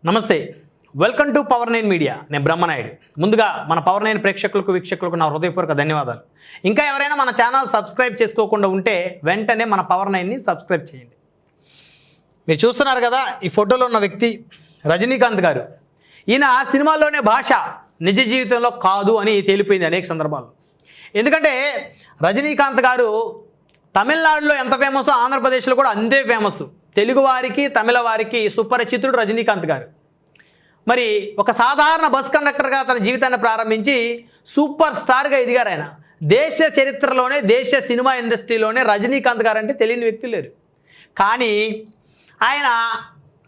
నమస్తే, welcome to power 9 media. నేను బ్రహ్మనాయుడు. ముందుగా మన పవర్ 9 ప్రేక్షకులకు వీక్షకులకు నా హృదయపూర్వక ధన్యవాదాలు. ఇంకా ఎవరైనా మన ఛానల్ సబ్స్క్రైబ్ చేసుకోకుండా ఉంటే వెంటనే మన పవర్ 9ని సబ్స్క్రైబ్ చేయండి. మీరు చూస్తున్నారు కదా, ఈ ఫోటోలో ఉన్న వ్యక్తి రజనీకాంత్ గారు. ఈయన సినిమాల్లోనే భాష, నిజ జీవితంలో కాదు అని తేలిపోయింది అనేక సందర్భాల్లో. ఎందుకంటే రజనీకాంత్ గారు తమిళనాడులో ఎంత ఫేమస్, ఆంధ్రప్రదేశ్లో కూడా అంతే ఫేమస్. తెలుగు వారికి, తమిళ వారికి సుపరిచితుడు రజనీకాంత్ గారు. మరి ఒక సాధారణ బస్ కండక్టర్గా తన జీవితాన్ని ప్రారంభించి సూపర్ స్టార్గా ఎదిగారు ఆయన. దేశ చరిత్రలోనే, దేశ సినిమా ఇండస్ట్రీలోనే రజనీకాంత్ గారు అంటే తెలియని వ్యక్తి లేరు. కానీ ఆయన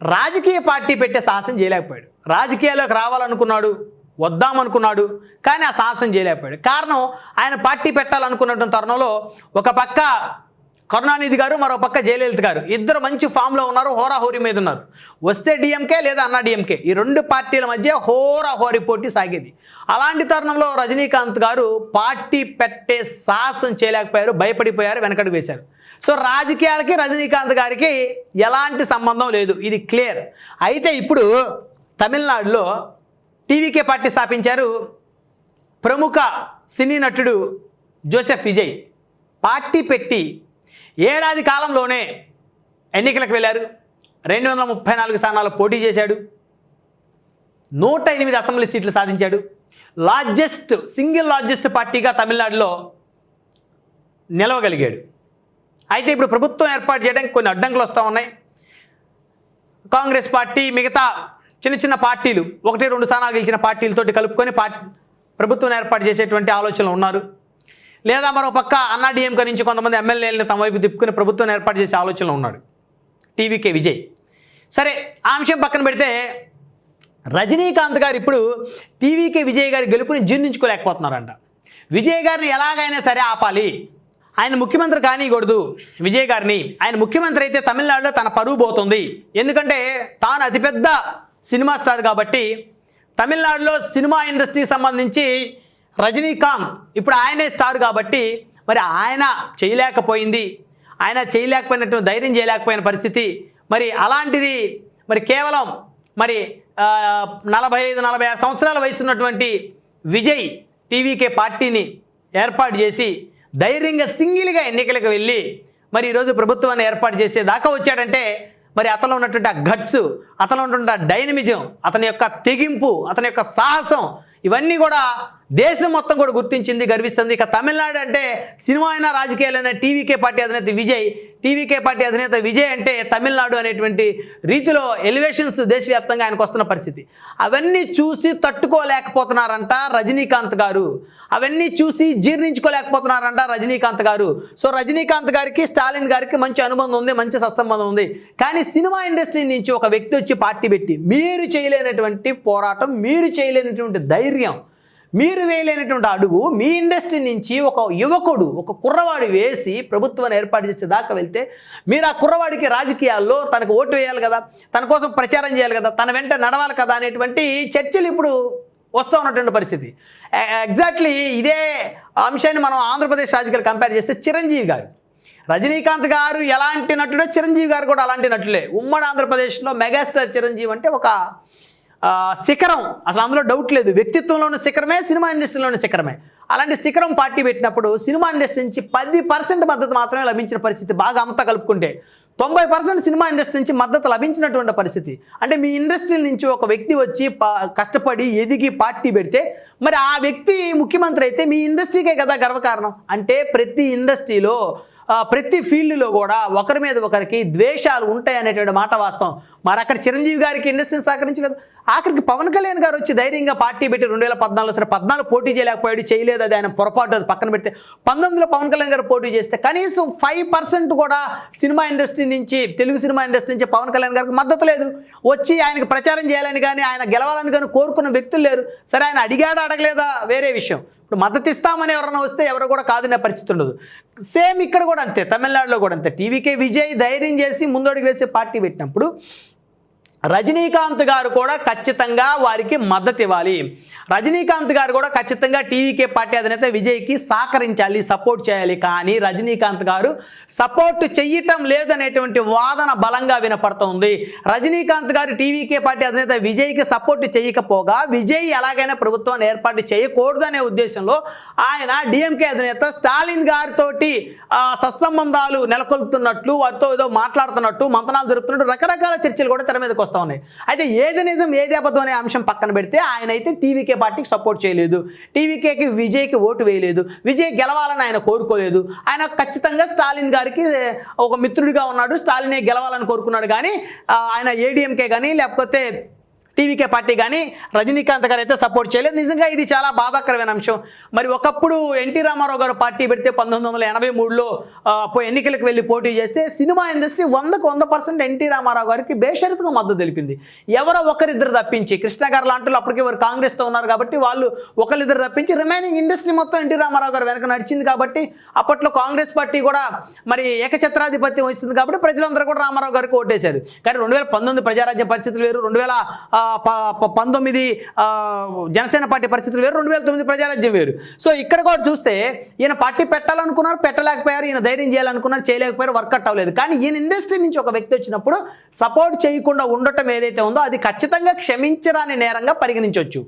రాజకీయ పార్టీ పెట్టే సాహసం చేయలేకపోయాడు. రాజకీయాల్లోకి రావాలనుకున్నాడు, వద్దామనుకున్నాడు, కానీ ఆ సాహసం చేయలేకపోయాడు. కారణం, ఆయన పార్టీ పెట్టాలనుకున్నటువంటి తరుణంలో ఒక పక్క కరుణానిధి గారు, మరో పక్క జయలలిత గారు, ఇద్దరు మంచి ఫామ్లో ఉన్నారు, హోరాహోరీ మీద ఉన్నారు. వస్తే డిఎంకే లేదా అన్నా డిఎంకే, ఈ రెండు పార్టీల మధ్య హోరాహోరీ పోటీ సాగేది. అలాంటి తరుణంలో రజనీకాంత్ గారు పార్టీ పెట్టే సాహసం చేయలేకపోయారు, భయపడిపోయారు, వెనకడుగు వేశారు. సో రాజకీయాలకి రజనీకాంత్ గారికి ఎలాంటి సంబంధం లేదు, ఇది క్లియర్. అయితే ఇప్పుడు తమిళనాడులో టీవీకే పార్టీ స్థాపించారు ప్రముఖ సినీ నటుడు జోసెఫ్ విజయ్. పార్టీ పెట్టి ఏడాది కాలంలోనే ఎన్నికలకు వెళ్ళారు. 234 స్థానాలు పోటీ చేశాడు. 108 అసెంబ్లీ సీట్లు సాధించాడు. సింగిల్ లార్జెస్ట్ పార్టీగా తమిళనాడులో నిలవగలిగాడు. అయితే ఇప్పుడు ప్రభుత్వం ఏర్పాటు చేయడానికి కొన్ని అడ్డంకులు వస్తూ ఉన్నాయి. కాంగ్రెస్ పార్టీ, మిగతా చిన్న చిన్న పార్టీలు, 1-2 స్థానాలు గెలిచిన పార్టీలతోటి కలుపుకొని ప్రభుత్వం ఏర్పాటు చేసేటువంటి ఆలోచనలు ఉన్నారు. లేదా మరో పక్క అన్నా డిఎంకే నుంచి కొంతమంది ఎమ్మెల్యేలను తమ వైపు తిప్పుకుని ప్రభుత్వం ఏర్పాటు చేసే ఆలోచనలో ఉన్నాడు టీవీకే విజయ్. సరే, ఆ అంశం పక్కన పెడితే రజనీకాంత్ గారు ఇప్పుడు టీవీకే విజయ్ గారి గెలుపుని జీర్ణించుకోలేకపోతున్నారంట. విజయ్ గారిని ఎలాగైనా సరే ఆపాలి, ఆయన ముఖ్యమంత్రి కానీయకూడదు విజయ్ గారిని. ఆయన ముఖ్యమంత్రి అయితే తమిళనాడులో తన పరువు పోతుంది. ఎందుకంటే తాను అతిపెద్ద సినిమా స్టార్ కాబట్టి తమిళనాడులో సినిమా ఇండస్ట్రీకి సంబంధించి రజనీకాంత్ ఇప్పుడు ఆయనే స్టార్ కాబట్టి మరి ఆయన చేయలేకపోయినట్టు ధైర్యం చేయలేకపోయిన పరిస్థితి. మరి అలాంటిది మరి కేవలం మరి 45-46 సంవత్సరాల వయసు ఉన్నటువంటి విజయ్ టీవీకే పార్టీని ఏర్పాటు చేసి ధైర్యంగా సింగిల్గా ఎన్నికలకు వెళ్ళి మరి ఈరోజు ప్రభుత్వాన్ని ఏర్పాటు చేసేదాకా వచ్చాడంటే మరి అతను ఉన్నటువంటి ఆ గట్స్, అతను ఉన్నటువంటి ఆ డైనమిజం, అతని యొక్క తెగింపు, అతని యొక్క సాహసం, ఇవన్నీ కూడా దేశం మొత్తం కూడా గుర్తించింది, గర్విస్తుంది. ఇక తమిళనాడు అంటే సినిమా అయినా రాజకీయాలైనా టీవీకే పార్టీ అధినేత విజయ్ అంటే తమిళనాడు అనేటువంటి రీతిలో ఎలివేషన్స్ దేశవ్యాప్తంగా ఆయనకు వస్తున్న పరిస్థితి. అవన్నీ చూసి తట్టుకోలేకపోతున్నారంట రజనీకాంత్ గారు. అవన్నీ చూసి జీర్ణించుకోలేకపోతున్నారంట రజనీకాంత్ గారు. సో రజనీకాంత్ గారికి, స్టాలిన్ గారికి మంచి అనుబంధం ఉంది, మంచి సత్సంబంధం ఉంది. కానీ సినిమా ఇండస్ట్రీ నుంచి ఒక వ్యక్తి వచ్చి పార్టీ పెట్టి మీరు చేయలేనటువంటి పోరాటం, మీరు చేయలేనటువంటి ధైర్యం, మీరు వేయలేనటువంటి అడుగు మీ ఇండస్ట్రీ నుంచి ఒక యువకుడు, ఒక కుర్రవాడు వేసి ప్రభుత్వాన్ని ఏర్పాటు చేసేదాకా వెళ్తే మీరు ఆ కుర్రవాడికి రాజకీయాల్లో తనకు ఓటు వేయాలి కదా, తన కోసం ప్రచారం చేయాలి కదా, తన వెంట నడవాలి కదా అనేటువంటి చర్చలు ఇప్పుడు వస్తూ ఉన్నటువంటి పరిస్థితి. ఎగ్జాక్ట్లీ ఇదే అంశాన్ని మనం ఆంధ్రప్రదేశ్ రాజకీయాలు కంపేర్ చేస్తే చిరంజీవి గారు, రజనీకాంత్ గారు ఎలాంటి నటుడో చిరంజీవి గారు కూడా అలాంటి నటులే. ఉమ్మడి ఆంధ్రప్రదేశ్లో మెగాస్టార్ చిరంజీవి అంటే ఒక శిఖరం, అసలు అందులో డౌట్ లేదు. వ్యక్తిత్వంలోని శిఖరమే, సినిమా ఇండస్ట్రీలోని శిఖరమే. అలాంటి శిఖరం పార్టీ పెట్టినప్పుడు సినిమా ఇండస్ట్రీ నుంచి 10% మద్దతు మాత్రమే లభించిన పరిస్థితి. బాగా అంతా కలుపుకుంటే 90% సినిమా ఇండస్ట్రీ నుంచి మద్దతు లభించినటువంటి పరిస్థితి. అంటే మీ ఇండస్ట్రీ నుంచి ఒక వ్యక్తి వచ్చి కష్టపడి ఎదిగి పార్టీ పెడితే మరి ఆ వ్యక్తి ముఖ్యమంత్రి అయితే మీ ఇండస్ట్రీకే కదా గర్వకారణం. అంటే ప్రతి ఇండస్ట్రీలో, ప్రతి ఫీల్డ్లో కూడా ఒకరి మీద ఒకరికి ద్వేషాలు ఉంటాయి అనేటువంటి మాట వాస్తవం. మరి అక్కడ చిరంజీవి గారికి ఇండస్ట్రీని సహకరించలేదు. ఆఖరికి పవన్ కళ్యాణ్ గారు వచ్చి ధైర్యంగా పార్టీ పెట్టి 2014 సరే 14 పోటీ చేయలేకపోయాడు, అది ఆయన పొరపాటు, అది పక్కన పెడితే 19లో పవన్ కళ్యాణ్ గారు పోటీ చేస్తే కనీసం 5% కూడా సినిమా ఇండస్ట్రీ నుంచి, తెలుగు సినిమా ఇండస్ట్రీ నుంచి పవన్ కళ్యాణ్ గారికి మద్దతు లేదు. వచ్చి ఆయనకు ప్రచారం చేయాలని కానీ, ఆయన గెలవాలని కానీ కోరుకున్న వ్యక్తులు లేరు. సరే, ఆయన అడగలేదా వేరే విషయం. ఇప్పుడు మద్దతు ఇస్తామని ఎవరైనా వస్తే ఎవరు కూడా కాదనే పరిస్థితి ఉండదు. సేమ్ ఇక్కడ కూడా అంతే, తమిళనాడులో కూడా అంతే. టీవీకే విజయ్ ధైర్యం చేసి ముందడుగు వేసే పార్టీ పెట్టినప్పుడు రజనీకాంత్ గారు కూడా ఖచ్చితంగా వారికి మద్దతు ఇవ్వాలి. రజనీకాంత్ గారు కూడా ఖచ్చితంగా టీవీకే పార్టీ అధినేత విజయ్కి సహకరించాలి, సపోర్ట్ చేయాలి. కానీ రజనీకాంత్ గారు సపోర్ట్ చెయ్యటం లేదనేటువంటి వాదన బలంగా వినపడుతోంది. రజనీకాంత్ గారు టీవీకే పార్టీ అధినేత విజయ్కి సపోర్ట్ చేయకపోగా విజయ్ ఎలాగైనా ప్రభుత్వాన్ని ఏర్పాటు చేయకూడదనే ఉద్దేశంలో ఆయన డిఎంకే అధినేత స్టాలిన్ గారితో సత్సంబంధాలు నెలకొల్పుతున్నట్లు, వారితో ఏదో మాట్లాడుతున్నట్టు, మంతనాలు జరుపుతున్నట్టు రకరకాల చర్చలు కూడా తెర మీదకి వస్తూ ఉన్నాయి. అయితే ఏది నిజం ఏది అబద్ధం అనే అంశం పక్కన పెడితే ఆయన అయితే టీవీకే పార్టీకి సపోర్ట్ చేయలేదు, టీవీకేకి విజయ్కి ఓటు వేయలేదు, విజయ్ గెలవాలని ఆయన కోరుకోలేదు. ఆయన ఖచ్చితంగా స్టాలిన్ గారికి ఒక మిత్రుడిగా ఉన్నాడు, స్టాలినే గెలవాలని కోరుకున్నాడు. కానీ ఆయన ఏడీఎంకే కానీ లేకపోతే టీవీకే పార్టీ కానీ రజనీకాంత్ గారు అయితే సపోర్ట్ చేయలేదు. నిజంగా ఇది చాలా బాధాకరమైన అంశం. మరి ఒకప్పుడు ఎన్టీ రామారావు గారు పార్టీ పెడితే 1983లో ఎన్నికలకు వెళ్ళి పోటీ చేస్తే సినిమా ఇండస్ట్రీ 100% ఎన్టీ రామారావు గారికి బేషరతుగా మద్దతు తెలిపింది. ఎవరో ఒకరిద్దరు తప్పించి, కృష్ణ గారు లాంటి అప్పటికే వారు కాంగ్రెస్తో ఉన్నారు కాబట్టి వాళ్ళు ఒకరిద్దరు తప్పించి రిమైనింగ్ ఇండస్ట్రీ మొత్తం ఎన్టీ రామారావు గారు వెనక నడిచింది. కాబట్టి అప్పట్లో కాంగ్రెస్ పార్టీ కూడా మరి ఏకఛత్రాధిపత్యం వస్తుంది కాబట్టి ప్రజలందరూ కూడా రామారావు గారికి ఓటేశారు. కానీ 2019 ప్రజారాజ్యం పరిస్థితులు వేరు, 2019 జనసేన పార్టీ పరిస్థితులు వేరు, 2009 ప్రజారాజ్యం వేరు. సో ఇక్కడ కూడా చూస్తే ఈయన పార్టీ పెట్టాలనుకున్నారు, పెట్టలేకపోయారు. ఈయన ధైర్యం చేయాలనుకున్నారు, చేయలేకపోయారు, వర్కౌట్ అవ్వలేదు. కానీ ఈయన ఇండస్ట్రీ నుంచి ఒక వ్యక్తి వచ్చినప్పుడు సపోర్ట్ చేయకుండా ఉండటం ఏదైతే ఉందో అది ఖచ్చితంగా క్షమించరాని నేరంగా పరిగణించవచ్చు.